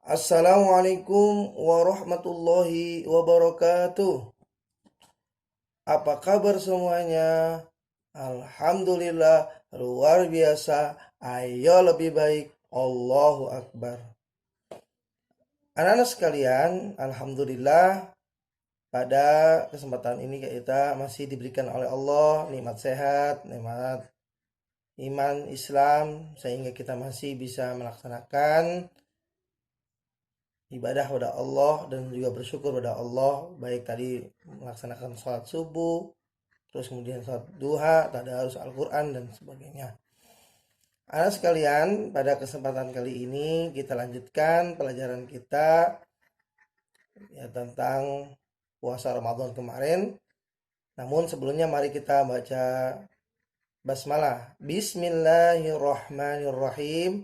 Assalamualaikum warahmatullahi wabarakatuh. Apa kabar semuanya? Alhamdulillah luar biasa. Ayo lebih baik. Allahu Akbar. Anak-anak sekalian, alhamdulillah pada kesempatan ini kita masih diberikan oleh Allah nikmat sehat, nikmat iman Islam sehingga kita masih bisa melaksanakan ibadah kepada Allah dan juga bersyukur kepada Allah, baik tadi melaksanakan sholat subuh, terus kemudian sholat duha, tadarus Al-Quran dan sebagainya. Anak sekalian, pada kesempatan kali ini kita lanjutkan pelajaran kita ya tentang puasa Ramadan kemarin. Namun sebelumnya mari kita baca basmalah. Bismillahirrahmanirrahim.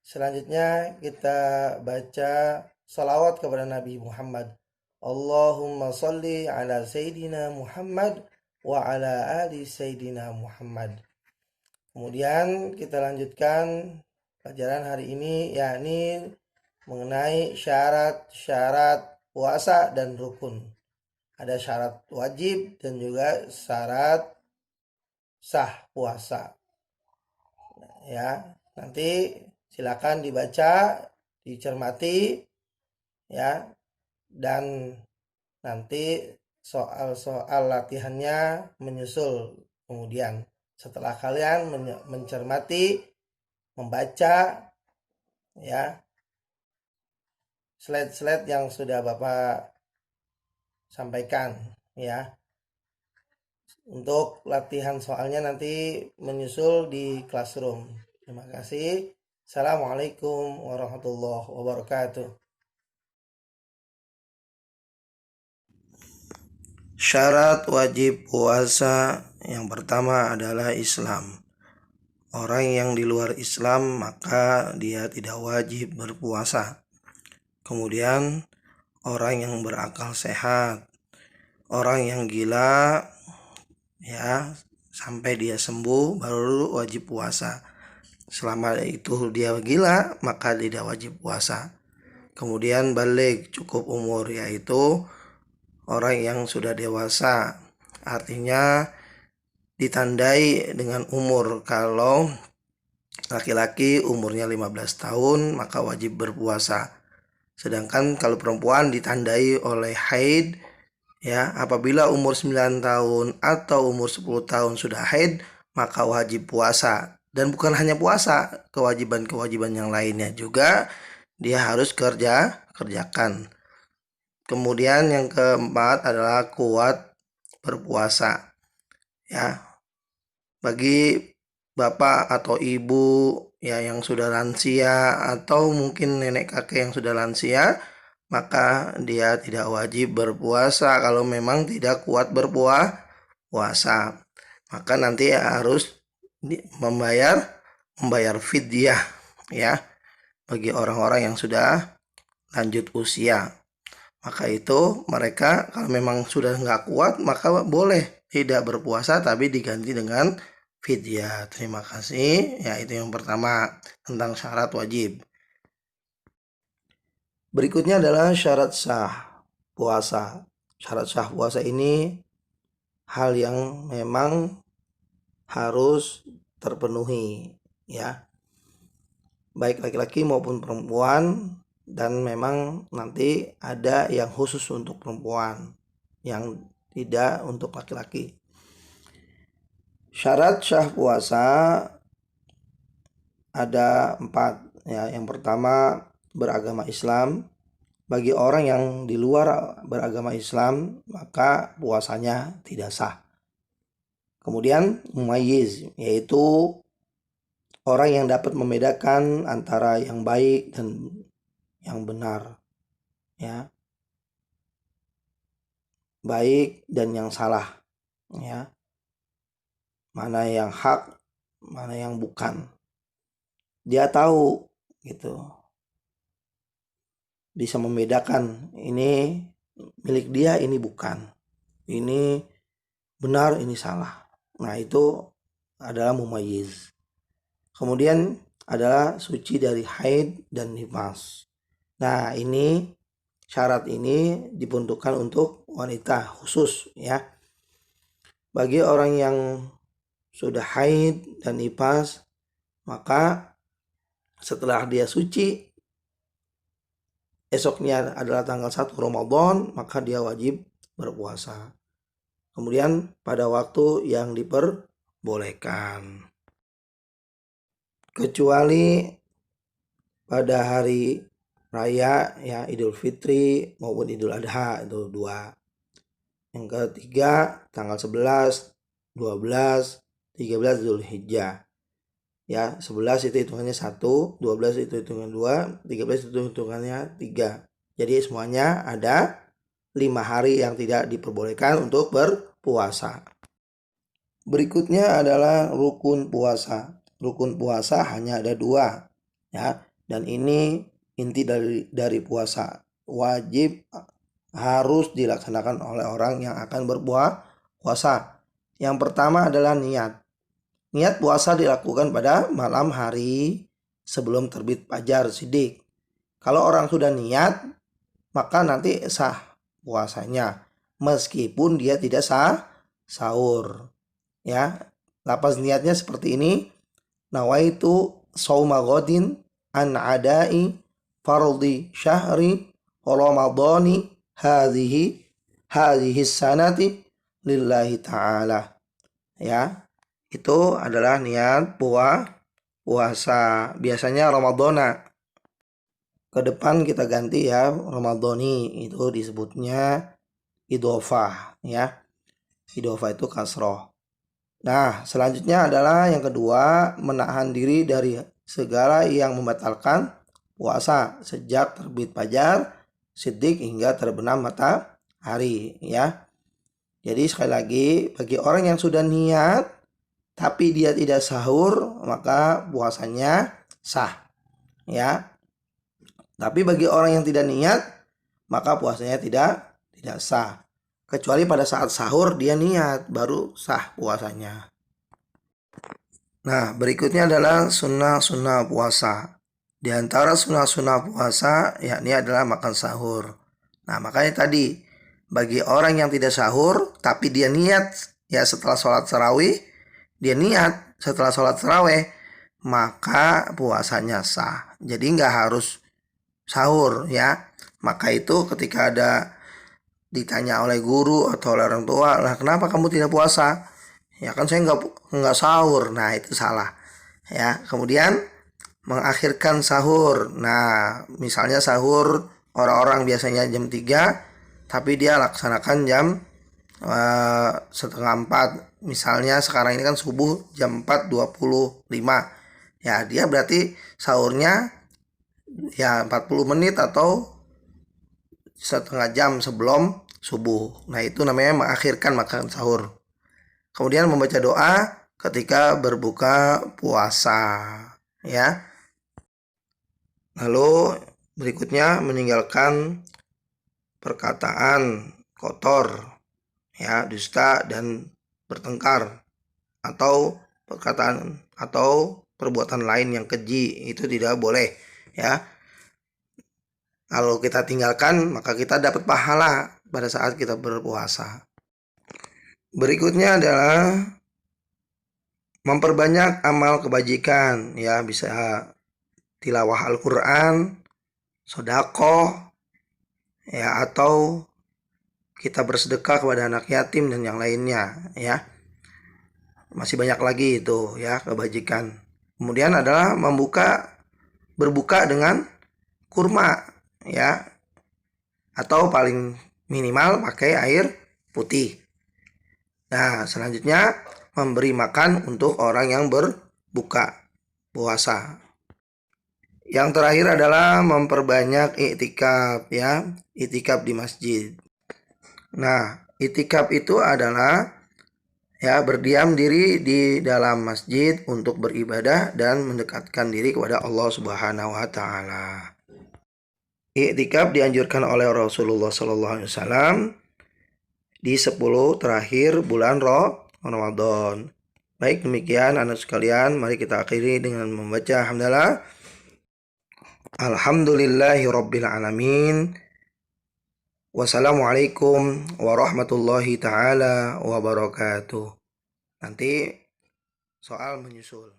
Selanjutnya kita baca salawat kepada Nabi Muhammad. Allahumma salli ala Sayyidina Muhammad wa ala ali Sayyidina Muhammad. Kemudian kita lanjutkan pelajaran hari ini, yakni mengenai syarat-syarat puasa dan rukun. Ada syarat wajib dan juga syarat sah puasa. Ya, nanti silakan dibaca, dicermati ya, dan nanti soal-soal latihannya menyusul kemudian setelah kalian mencermati, membaca ya slide-slide yang sudah Bapak sampaikan ya. Untuk latihan soalnya nanti menyusul di classroom. Terima kasih. Assalamualaikum warahmatullahi wabarakatuh. Syarat wajib puasa yang pertama adalah Islam. Orang yang di luar Islam maka dia tidak wajib berpuasa. Kemudian orang yang berakal sehat, orang yang gila ya sampai dia sembuh baru wajib puasa. Selama itu dia gila maka tidak wajib puasa. Kemudian balik cukup umur, yaitu orang yang sudah dewasa, artinya ditandai dengan umur. Kalau laki-laki umurnya 15 tahun maka wajib berpuasa. Sedangkan kalau perempuan ditandai oleh haid ya, apabila umur 9 tahun atau umur 10 tahun sudah haid maka wajib puasa. Dan bukan hanya puasa, kewajiban-kewajiban yang lainnya juga dia harus kerjakan. Kemudian yang keempat adalah kuat berpuasa. Ya. Bagi bapak atau ibu ya yang sudah lansia atau mungkin nenek kakek yang sudah lansia, maka dia tidak wajib berpuasa kalau memang tidak kuat berpuasa. Maka nanti harus membayar fidyah ya bagi orang-orang yang sudah lanjut usia. Maka itu mereka kalau memang sudah nggak kuat maka boleh tidak berpuasa tapi diganti dengan fidyah. Terima kasih. Ya, itu yang pertama tentang syarat wajib. Berikutnya adalah syarat sah puasa. Syarat sah puasa ini hal yang memang harus terpenuhi ya. Baik laki-laki maupun perempuan, dan memang nanti ada yang khusus untuk perempuan, yang tidak untuk laki-laki. Syarat sah puasa ada 4 ya. Yang pertama beragama Islam. Bagi orang yang di luar beragama Islam maka puasanya tidak sah. Kemudian mumayyiz, yaitu orang yang dapat membedakan antara yang baik dan yang benar ya, baik dan yang salah ya, mana yang hak mana yang bukan, dia tahu gitu, bisa membedakan ini milik dia, ini bukan, ini benar, ini salah. Nah, itu adalah mumayyiz. Kemudian adalah suci dari haid dan nifas. Nah, ini syarat ini diperuntukkan untuk wanita khusus ya. Bagi orang yang sudah haid dan nifas, maka setelah dia suci, esoknya adalah tanggal 1 Ramadan, maka dia wajib berpuasa. Kemudian pada waktu yang diperbolehkan. Kecuali pada hari raya ya, Idul Fitri maupun Idul Adha, itu dua. Yang ketiga tanggal 11, 12, 13 Zulhijjah. Ya, 11 itu hitungannya 1, 12 itu hitungan 2, 13 itu hitungannya 3. Jadi semuanya ada 5 hari yang tidak diperbolehkan untuk berpuasa. Berikutnya adalah rukun puasa. Rukun puasa hanya ada 2 ya, dan ini inti dari puasa. Wajib harus dilaksanakan oleh orang yang akan berpuasa. Yang pertama adalah niat. Niat puasa dilakukan pada malam hari sebelum terbit fajar shidik. Kalau orang sudah niat, maka nanti sah puasanya, meskipun dia tidak sahur. Ya, lapas niatnya seperti ini: nawaitu shauma ghadin an adai fardhi syahri ramadhani hadhihi sanati lillahi ta'ala. Ya, itu adalah niat puasa. Biasanya Ramadhana. Ke depan kita ganti ya, Ramadhani, itu disebutnya idhofah ya. Idhofah itu kasroh. Nah, selanjutnya adalah yang kedua, menahan diri dari segala yang membatalkan puasa sejak terbit fajar shidik hingga terbenam matahari ya. Jadi sekali lagi, bagi orang yang sudah niat tapi dia tidak sahur, maka puasanya sah ya. Tapi bagi orang yang tidak niat, maka puasanya tidak sah. Kecuali pada saat sahur dia niat, baru sah puasanya. Nah, berikutnya adalah sunnah-sunnah puasa. Di antara sunnah-sunnah puasa yakni adalah makan sahur. Nah, makanya tadi bagi orang yang tidak sahur tapi dia niat ya setelah sholat tarawih, dia niat setelah sholat tarawih, maka puasanya sah. Jadi nggak harus sahur ya. Maka itu ketika ada ditanya oleh guru atau oleh orang tua, lah kenapa kamu tidak puasa? Ya kan saya nggak sahur. Nah, itu salah ya. Kemudian mengakhirkan sahur. Nah, misalnya sahur orang-orang biasanya jam 3, tapi dia laksanakan jam setengah 4. Misalnya sekarang ini kan subuh jam 4.25. Ya, dia berarti sahurnya ya 40 menit atau setengah jam sebelum subuh. Nah, itu namanya mengakhirkan makan sahur. Kemudian membaca doa ketika berbuka puasa ya. Lalu berikutnya meninggalkan perkataan kotor ya, dusta dan bertengkar, atau perkataan atau perbuatan lain yang keji, itu tidak boleh ya. Kalau kita tinggalkan, maka kita dapat pahala pada saat kita berpuasa. Berikutnya adalah memperbanyak amal kebajikan ya, bisa tilawah Al-Quran, sedekah ya, atau kita bersedekah kepada anak yatim dan yang lainnya ya. Masih banyak lagi itu ya kebajikan. Kemudian adalah berbuka dengan kurma ya, atau paling minimal pakai air putih. Nah, selanjutnya memberi makan untuk orang yang berbuka puasa. Yang terakhir adalah memperbanyak iktikaf ya, iktikaf di masjid. Nah, iktikaf itu adalah ya berdiam diri di dalam masjid untuk beribadah dan mendekatkan diri kepada Allah Subhanahu wa taala. Iktikaf dianjurkan oleh Rasulullah SAW di 10 terakhir bulan Ramadan. Baik, demikian anak sekalian, mari kita akhiri dengan membaca hamdalah. Alhamdulillahirabbil alamin. Wassalamualaikum warahmatullahi taala wabarakatuh. Nanti soal menyusul.